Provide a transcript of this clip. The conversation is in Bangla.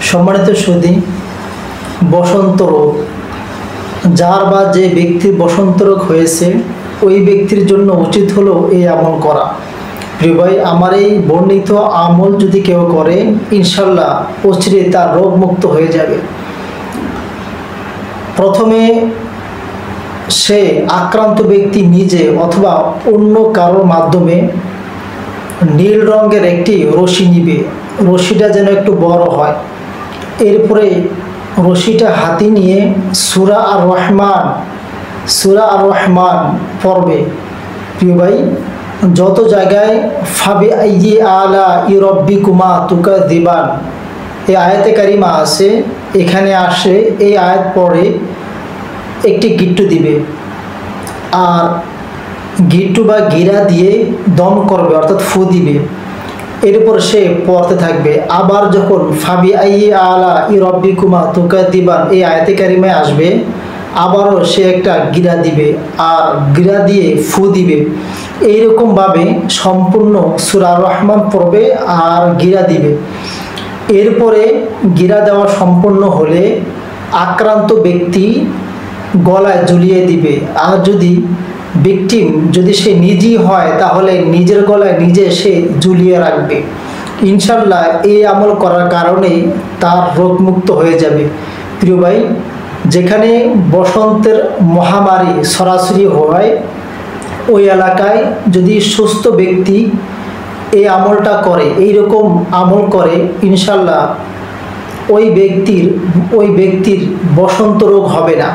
সম্মানিত সুধী, বসন্ত রোগ, যার বা যে ব্যক্তির বসন্ত রোগ হয়েছে ওই ব্যক্তির জন্য উচিত হলো এই আমল করা। প্রিয় ভাই, আমার এই বর্ণিত আমল যদি কেউ করে ইনশাল্লাহ অচিরে তার রোগ মুক্ত হয়ে যাবে। প্রথমে সে আক্রান্ত ব্যক্তি নিজে অথবা অন্য কারোর মাধ্যমে নীল রঙের একটি রশি নিবে। রশিটা যেন একটু বড় হয়। এরপরে রশিটা হাতে নিয়ে সূরা আর রহমান পড়বে। প্রিয় ভাই, যত জায়গায় ফাবি আইয়ি আলা ইরব্বিকুমা তুকাযিবান এই আয়াতে কারিমা আছে, এখানে আসে এই আয়াত পড়ে একটি গিট্টু দিবে আর গিট্টু বা গিরা দিয়ে দম করবে, অর্থাৎ ফু দিবে। এরপর সে পড়তে থাকবে। আবার যখন ফাবি আইয়ি আলা ইরব্বিকুমা তুকাযিবান এই আয়াতে কারিমায় আসবে, আবারও সে একটা গিরা দিবে আর গিরা দিয়ে ফু দিবে। এইরকমভাবে সম্পূর্ণ সূরা রহমান পড়বে আর গিরা দিবে। এরপরে গিরা দেওয়া সম্পূর্ণ হলে আক্রান্ত ব্যক্তি গলায় ঝুলিয়ে দিবে। আর যদি ভিকটিম যদি সে নিজেই হয় তাহলে নিজের গলায় নিজে সে ঝুলিয়ে রাখবে। ইনশাল্লাহ এই আমল করার কারণে তার রোগমুক্ত হয়ে যাবে। প্রিয় ভাই, যেখানে বসন্তের মহামারী সরাসরি হয় ওই এলাকায় যদি সুস্থ ব্যক্তি এই আমলটা করে, এইরকম আমল করে, ইনশাল্লাহ ওই ব্যক্তির বসন্ত রোগ হবে না।